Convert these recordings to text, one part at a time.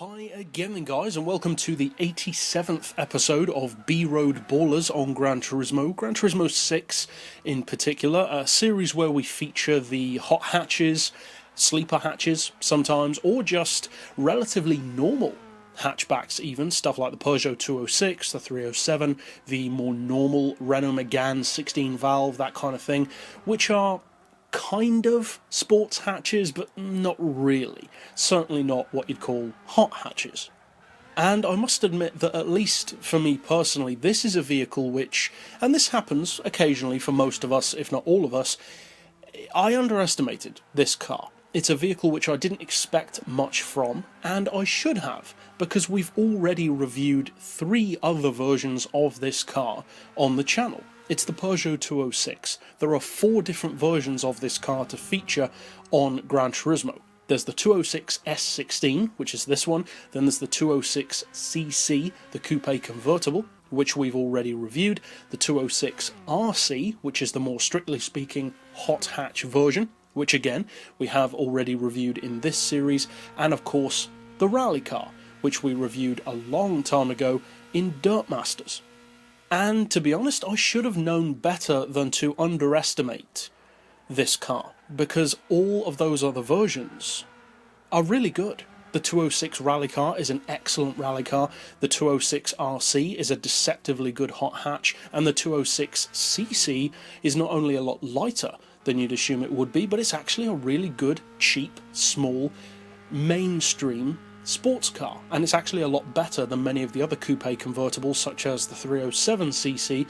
Hi again then guys, and welcome to the 87th episode of B-Road Ballers on Gran Turismo 6 in particular, a series where we feature the hot hatches, sleeper hatches sometimes, or just relatively normal hatchbacks even, stuff like the Peugeot 206, the 307, the more normal Renault Megane 16 valve, that kind of thing, which are kind of sports hatches, but not really. Certainly not what you'd call hot hatches. And I must admit that, at least for me personally, this is a vehicle which, and this happens occasionally for most of us, if not all of us, I underestimated this car. It's a vehicle which I didn't expect much from, and I should have, because we've already reviewed 3 other versions of this car on the channel. It's the Peugeot 206. There are 4 different versions of this car to feature on Gran Turismo. There's the 206 S16, which is this one, then there's the 206cc, the coupe convertible, which we've already reviewed, the 206RC, which is the more strictly speaking hot hatch version, which again we have already reviewed in this series, and of course the rally car, which we reviewed a long time ago in Dirt Masters. And to be honest, I should have known better than to underestimate this car, because all of those other versions are really good. The 206 rally car is an excellent rally car, the 206RC is a deceptively good hot hatch, and the 206cc is not only a lot lighter than you'd assume it would be, but it's actually a really good, cheap, small, mainstream sports car, and it's actually a lot better than many of the other coupe convertibles such as the 307cc,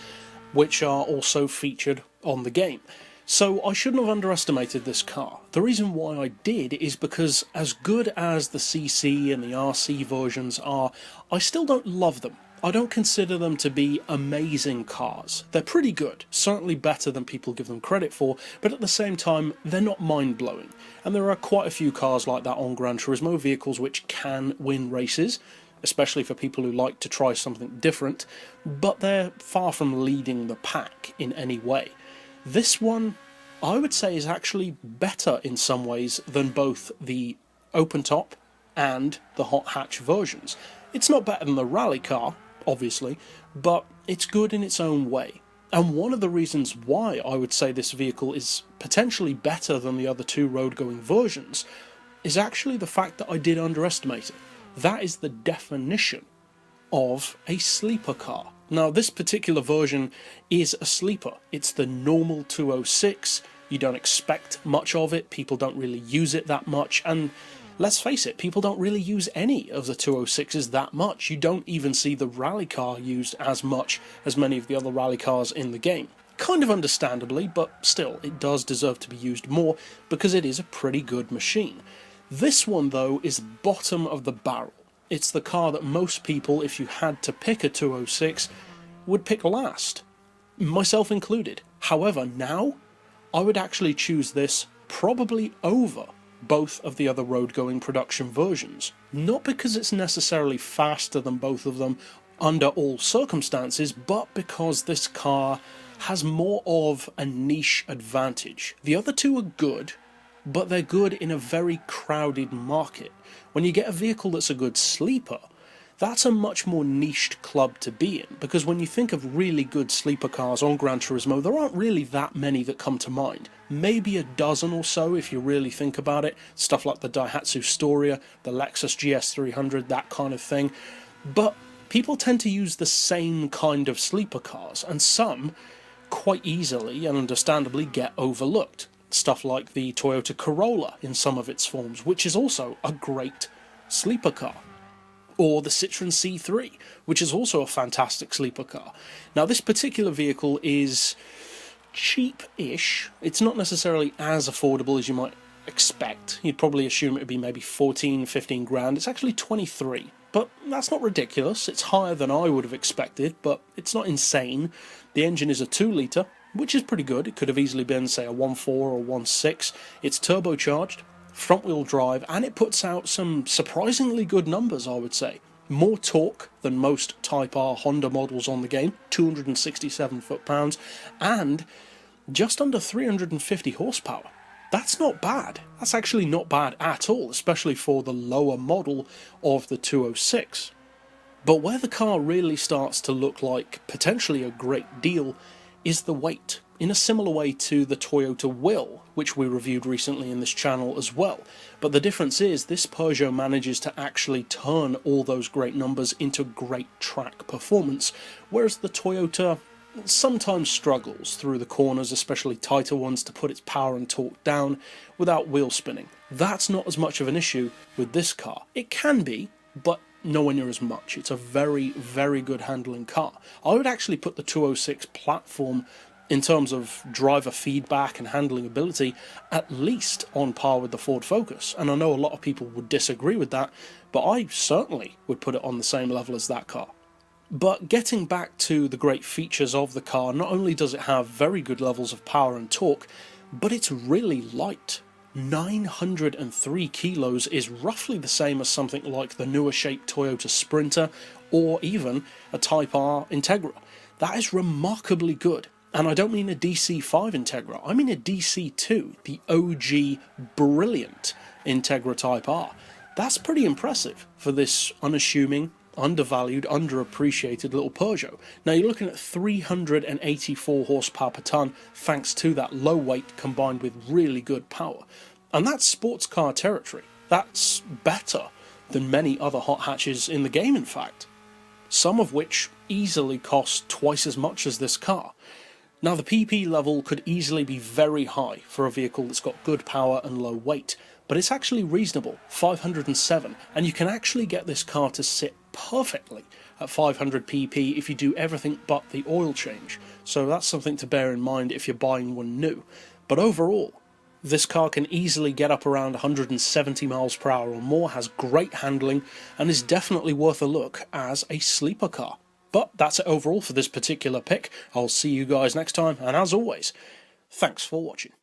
which are also featured on the game. So I shouldn't have underestimated this car. The reason why I did is because, as good as the CC and the RC versions are, I still don't love them. I don't consider them to be amazing cars. They're pretty good, certainly better than people give them credit for, but at the same time, they're not mind-blowing. And there are quite a few cars like that on Gran Turismo, vehicles which can win races, especially for people who like to try something different, but they're far from leading the pack in any way. This one, I would say, is actually better in some ways than both the open top and the hot hatch versions. It's not better than the rally car, obviously, but it's good in its own way. And one of the reasons why I would say this vehicle is potentially better than the other 2 road-going versions is actually the fact that I did underestimate it. That is the definition of a sleeper car. Now, this particular version is a sleeper. It's the normal 206. You don't expect much of it. People don't really use it that much, and let's face it, people don't really use any of the 206s that much. You don't even see the rally car used as much as many of the other rally cars in the game. Kind of understandably, but still, it does deserve to be used more because it is a pretty good machine. This one, though, is bottom of the barrel. It's the car that most people, if you had to pick a 206, would pick last, myself included. However, now, I would actually choose this probably over both of the other road-going production versions. Not because it's necessarily faster than both of them under all circumstances, but because this car has more of a niche advantage. The other 2 are good, but they're good in a very crowded market. When you get a vehicle that's a good sleeper, that's a much more niched club to be in, because when you think of really good sleeper cars on Gran Turismo, there aren't really that many that come to mind. Maybe a dozen or so if you really think about it, stuff like the Daihatsu Storia, the Lexus GS300, that kind of thing. But people tend to use the same kind of sleeper cars, and some quite easily and understandably get overlooked. Stuff like the Toyota Corolla in some of its forms, which is also a great sleeper car. Or the Citroen C3, which is also a fantastic sleeper car. Now, this particular vehicle is cheap-ish. It's not necessarily as affordable as you might expect. You'd probably assume it would be maybe 14, 15 grand. It's actually 23, but that's not ridiculous. It's higher than I would have expected, but it's not insane. The engine is a 2-litre, which is pretty good. It could have easily been, say, a 1.4 or 1.6. It's turbocharged, front-wheel drive, and it puts out some surprisingly good numbers, I would say. More torque than most Type R Honda models on the game, 267 foot-pounds, and just under 350 horsepower. That's not bad. That's actually not bad at all, especially for the lower model of the 206. But where the car really starts to look like potentially a great deal is the weight, in a similar way to the Toyota Will, which we reviewed recently in this channel as well. But the difference is this Peugeot manages to actually turn all those great numbers into great track performance, whereas the Toyota sometimes struggles through the corners, especially tighter ones, to put its power and torque down without wheel spinning. That's not as much of an issue with this car. It can be, but nowhere near as much. It's a very, very good handling car. I would actually put the 206 platform, in terms of driver feedback and handling ability, at least on par with the Ford Focus. And I know a lot of people would disagree with that, but I certainly would put it on the same level as that car. But getting back to the great features of the car, not only does it have very good levels of power and torque, but it's really light. 903 kilos is roughly the same as something like the newer shaped Toyota Sprinter or even a Type R Integra. That is remarkably good. And I don't mean a DC5 Integra, I mean a DC2, the OG brilliant Integra Type R. That's pretty impressive for this unassuming, undervalued, underappreciated little Peugeot. Now you're looking at 384 horsepower per tonne thanks to that low weight combined with really good power. And that's sports car territory. That's better than many other hot hatches in the game, in fact. Some of which easily cost twice as much as this car. Now the PP level could easily be very high for a vehicle that's got good power and low weight, but it's actually reasonable, 507, and you can actually get this car to sit perfectly at 500 pp if you do everything but the oil change, so that's something to bear in mind if you're buying one new. But overall, this car can easily get up around 170 miles per hour or more, has great handling, and is definitely worth a look as a sleeper car. But that's it overall for this particular pick. I'll see you guys next time, and as always, thanks for watching.